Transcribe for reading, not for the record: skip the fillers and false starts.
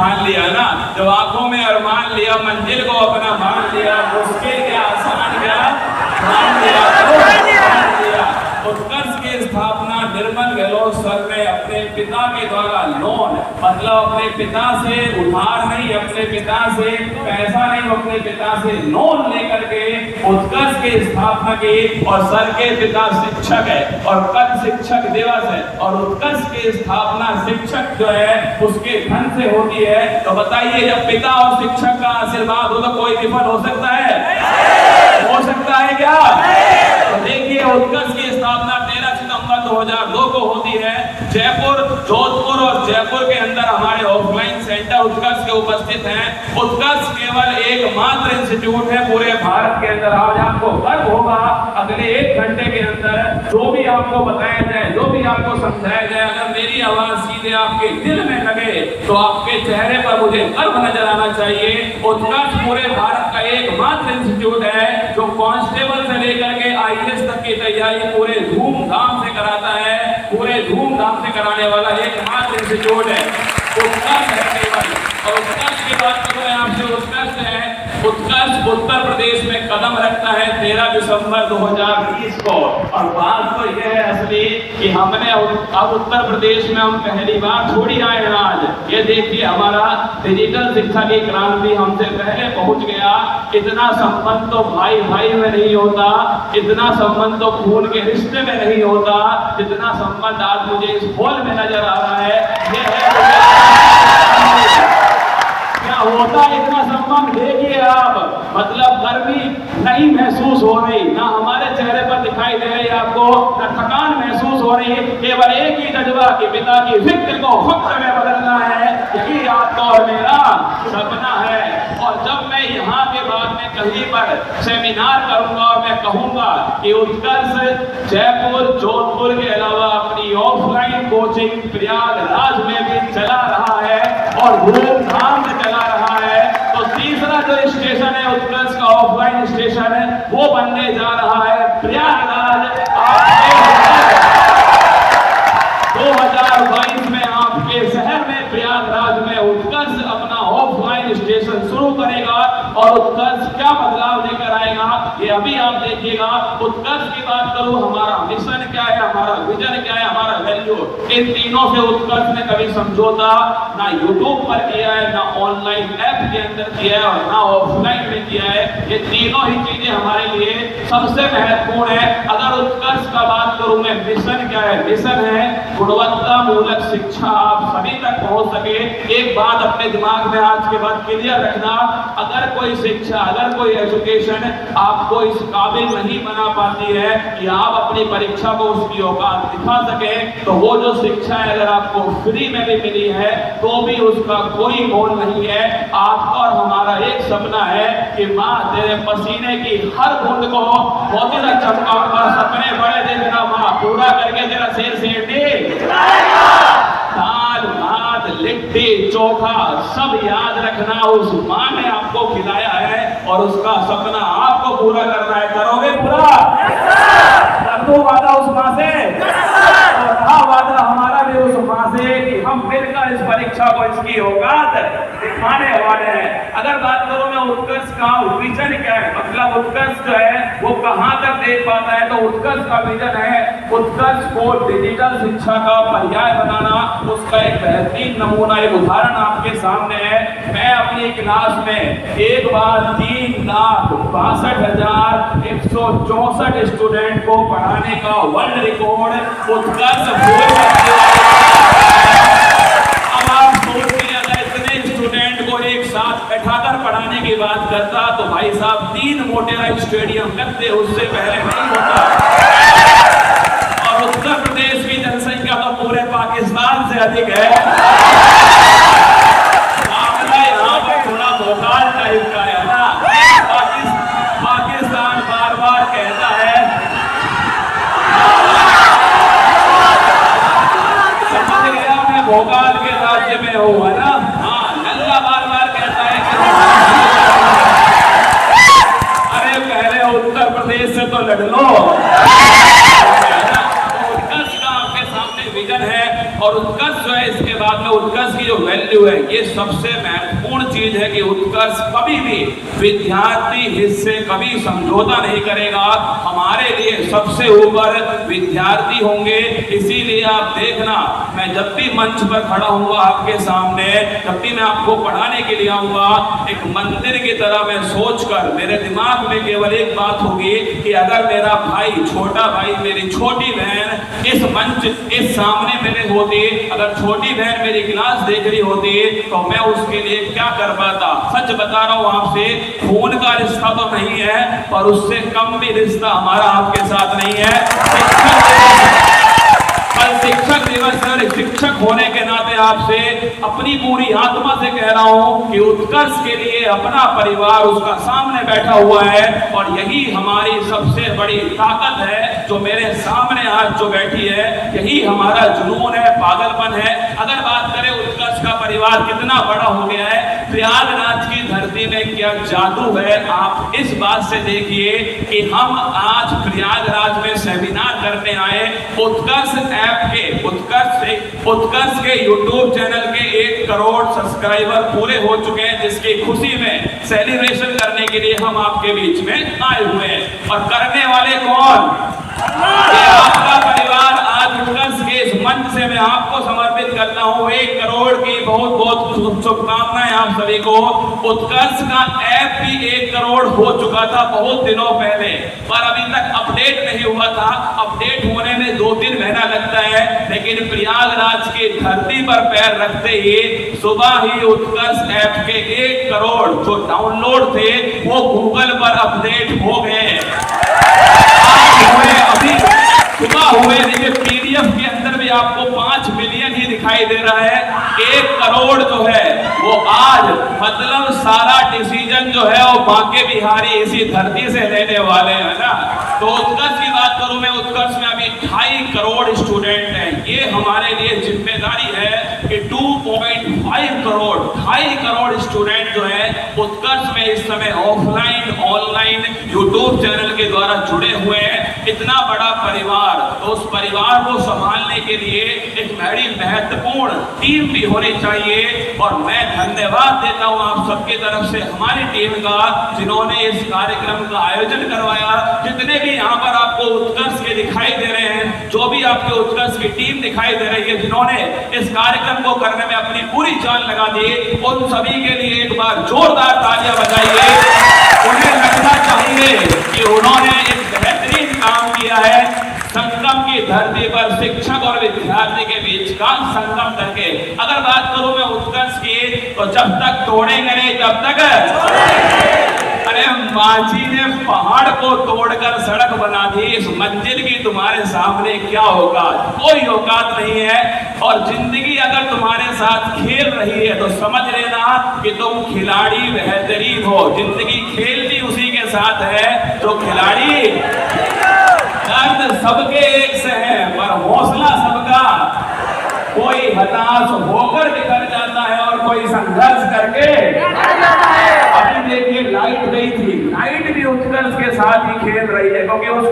ठान लिया ना, जब आंखों में अरमान लिया, मंजिल को अपना मान लिया, मुश्किल क्या आसान क्या मान लिया, उत्कर्ष की स्थापना निर्मल गहलोत सर ने अपने पिता के द्वारा लोन, मतलब अपने पिता से उधार नहीं, अपने पिता से पैसा नहीं, अपने पिता से लोन लेकर के उत्कर्ष की स्थापना की। और सर के पिता शिक्षक है और कल शिक्षक दिवस है, और उत्कर्ष की स्थापना शिक्षक जो है उसके धन से होती है। तो बताइए, जब पिता और शिक्षक का आशीर्वाद हो तो कोई विफल हो सकता है? हो सकता है क्या? तो देखिए, उत्कर्ष की स्थापना 13 सितंबर 2002 को होती है। जयपुर, जोधपुर और जयपुर के अंदर हमारे ऑफलाइन सेंटर उत्कर्ष के उपस्थित हैं। उत्कर्ष केवल एकमात्र इंस्टीट्यूट है पूरे भारत के अंदर। आज आपको गर्व होगा, अगले 1 घंटे के अंदर जो भी आपको बताया जाए, जो भी आपको समझाया जाए, अगर मेरी आवाज सीधे आपके दिल में लगे तो आपके चेहरे पर मुझे गर्व नजर आना चाहिए। उत्कर्ष पूरे भारत का एकमात्र इंस्टीट्यूट है जो कांस्टेबल से लेकर के IAS तक की तैयारी पूरे धूमधाम से कराता है, पूरे धूमधाम से कराने वाला एकमात्र इंस्टीट्यूट है उत्कर्ष है केवल। और उत्कर्ष की बात करूं मैं आपसे, उत्कर्ष है, उत्कर्ष उत्तर प्रदेश में कदम रखता है 13 दिसंबर 2020 को। और बात तो यह है असली कि हमने अब उत्तर प्रदेश में हम पहली बार थोड़ी आए हैं आज। ये देखिए, हमारा डिजिटल शिक्षा की क्रांति हमसे पहले पहुंच गया। इतना संबंध तो भाई भाई में नहीं होता, इतना संबंध तो खून के रिश्ते में नहीं होता, जितना संबंध आज मुझे इस हॉल में नजर आ रहा है। ये है क्या होता इतना संबंध। देखिए आप, मतलब गर्मी नहीं महसूस हो रही, ना हमारे चेहरे पर दिखाई दे रही आपको, ना थकान महसूस हो रही, केवल एक ही जज्बा कि पिता की फिक्र को फक्र में बदलना है, यही आपका और मेरा सपना है। और जब मैं यहाँ के बाद में कहीं पर सेमिनार करूंगा और मैं कहूंगा कि उत्कर्ष जयपुर, जोधपुर के अलावा अपनी ऑफलाइन कोचिंग प्रयागराज में भी चला रहा है और धूमधाम से चला रहा है, तो तीसरा जो स्टेशन है उत्कर्ष का ऑफलाइन स्टेशन है, वो बनने जा रहा है प्रयागराज। 2022 में आपके शहर में प्रयागराज में उत्कर्ष अपना ऑफलाइन स्टेशन शुरू करेगा। और उत्कर्ष क्या बदलाव लेकर आएगा ये अभी आप देखिएगा। उत्कर्ष की बात करूं, हमारा मिशन क्या है, हमारा विजन क्या है, हमारा वैल्यू, इन तीनों से उत्कर्ष ने कभी समझौता ना यूट्यूब पर किया है, ना ऑनलाइन ऐप के अंदर किया है, और ना ऑफलाइन में किया है। ये तीनों ही चीजें हमारे लिए सबसे महत्वपूर्ण है। अगर उत्कर्ष का बात करूं मैं, मिशन क्या है? मिशन है गुणवत्ता मूलक शिक्षा आप सभी तक पहुंच सके। एक बात अपने दिमाग में आज के बाद क्लियर रखना, अगर कोई शिक्षा, अगर कोई एजुकेशन आपको इस काबिल नहीं बना पाती है कि आप अपनी परीक्षा को उसकी औकात दिखा सके, तो वो जो शिक्षा है अगर आपको फ्री में भी मिली है तो भी उसका कोई मोल नहीं है। आपका और हमारा एक सपना है कि माँ तेरे पसीने की हर बूंद को बहुत ही चमकाऊंगा, सपने बड़े देखना माँ, पूरा करके तेरा शेर दाल भात लिट्टी चोखा सब याद रखना, उस माँ ने आपको खिलाया है और उसका सपना आपको पूरा करना है। करोगे पूरा? कर दो वादा उस माँ से, और रहा वादा हमारा भी उस माँ से कि हम मिलकर इस परीक्षा को इसकी औकात दिखाने वाले हैं। अगर बात करूं मैं उत्कर्ष का विजन क्या है, मतलब उत्कर्ष जो है वो कहां तक देख पाता है, तो उत्कर्ष का विजन है उत्कर्ष को डिजिटल शिक्षा का पर्याय बनाना। उसका एक बेहतरीन नमूना, एक उदाहरण आपके सामने है। मैं अपनी क्लास में एक बार 3,62,164 स्टूडेंट को पढ़ाने का वर्ल्ड रिकॉर्ड उत्कर्ष एक साथ बैठाकर पढ़ाने की बात करता तो भाई साहब 3 मोटेरा स्टेडियम लगते, उससे पहले नहीं होता। और उत्तर प्रदेश की जनसंख्या तो पूरे पाकिस्तान से अधिक है। यहाँ पर थोड़ा भोकाल टाइप का है ना, पाकिस्तान बार बार कहता है, समझ गया मैं भोकाल के राज्य में हूँ, है ना। बार बार कहता है कि अरे पहले उत्तर प्रदेश से तो लड़ लो। उत्कर्ष का आपके सामने विजन है, और उत्कर्ष जो है इसके बाद में उत्कर्ष की जो वैल्यू वैल्यू है। ये सबसे महत्वपूर्ण चीज है कि उत्कर्ष कभी भी विद्यार्थी हिस्से कभी समझौता नहीं करेगा। हमारे लिए सबसे ऊपर विद्यार्थी होंगे। इसीलिए आप देखना, मैं जब भी मंच पर खड़ा हूँगा आपके सामने, जब भी मैं आपको पढ़ाने के लिए आऊंगा, एक मंदिर की तरह मैं सोचकर, मेरे दिमाग में केवल एक बात होगी कि अगर मेरा भाई, छोटा भाई, मेरी छोटी बहन इस मंच, इस सामने मेरे होती, अगर छोटी बहन मेरी क्लास देख रही होती, तो मैं उसके लिए क्या कर पाता। सच बता रहा हूं आपसे, खून का रिश्ता तो नहीं है, पर उससे कम भी रिश्ता हमारा आपके साथ नहीं है। कल शिक्षक दिवस है और शिक्षक होने के नाते आपसे अपनी पूरी आत्मा से कह रहा हूं कि उत्कर्ष के लिए अपना परिवार उसका सामने बैठा हुआ है, और यही हमारी सबसे बड़ी ताकत है। जो मेरे सामने आज जो बैठी है, यही हमारा जुनून है, पागलपन है। अगर बात करें उत्कर्ष का परिवार कितना बड़ा हो गया है, प्रयागराज की धरती में क्या जादू है, आप इस बात से देखिए कि हम आज प्रयागराज में सेमिनार करने आए। उत्कर्ष ऐप के, उत्कर्ष के यूट्यूब चैनल के 1 करोड़ सब्सक्राइबर पूरे हो चुके हैं, जिसकी खुशी में सेलिब्रेशन करने के लिए हम आपके बीच में आए हुए हैं। और करने वाले कौन? ये आपका परिवार। आज उत्कर्ष के इस मंच से मैं आपको समर्पित करता हूँ 1 करोड़ की बहुत बहुत शुभकामनाएं आप सभी को। उत्कर्ष का ऐप भी 1 करोड़ हो चुका था बहुत दिनों पहले, पर अभी तक अपडेट नहीं हुआ था। अपडेट होने में 2-3 महीना लगता है, लेकिन प्रयागराज की धरती पर पैर रखते ही सुबह ही उत्कर्ष ऐप के 1 करोड़ जो डाउनलोड थे वो गूगल पर अपडेट हो गए। अभी सुबह हुए, देखिए पीडीएफ के अंदर भी आपको 5 मिलियन ही दिखाई दे रहा है। 1 करोड़ जो है वो आज, मतलब सारा डिसीजन जो है वो बांके बिहारी इसी धरती से लेने वाले हैं ना। तो उत्कर्ष की बात करूं मैं, उत्कर्ष में अभी 2.5 करोड़ स्टूडेंट हैं। ये हमारे लिए जिम्मेदारी है कि 2.5 करोड़, 2.5 करोड़ स्टूडेंट जो है उत्कर्ष में इस समय ऑफलाइन ऑनलाइन यूट्यूब चैनल के द्वारा जुड़े हुए हैं। इतना बड़ा परिवार, तो उस परिवार को संभालने के लिए एक बड़ी महत्वपूर्ण टीम भी होनी चाहिए। और मैं धन्यवाद देता हूं आप सबकी तरफ से हमारी टीम का, जिन्होंने इस कार्यक्रम का आयोजन करवाया। जितने भी यहाँ पर आपको उत्कर्ष के दिखाई दे रहे हैं, जो भी आपके उत्कर्ष की टीम दिखाई दे रही है, जिन्होंने इस कार्यक्रम को करने में अपनी पूरी जान लगा दी, उन सभी के लिए एक बार जोरदार तालियां बजाइए। उन्हें लगना चाहिए कि उन्होंने एक बेहतरीन काम किया है, संगम की धरती पर शिक्षक और विद्यार्थी के बीच का संगम करके। अगर बात करूं मैं उत्कर्ष की, तो जब तक तोड़ेंगे नहीं तब तक, अरे माझी ने पहाड़ को तोड़कर सड़क बना दी, इस मंजिल की तुम्हारे सामने क्या औकात? कोई औकात नहीं है। और जिंदगी अगर तुम्हारे साथ खेल रही है तो समझ लेना कि तुम खिलाड़ी बेहतरीन हो। जिंदगी खेलती उसी के साथ है जो खिलाड़ी। दर्द सबके एक से है, पर हौसला सबका। कोई हताश होकर निकल जाता है और कोई संघर्ष करके। अभी देखिए लाइट गई थी, लाइट भी उत्कर्ष के साथ ही खेल रही है, क्योंकि उस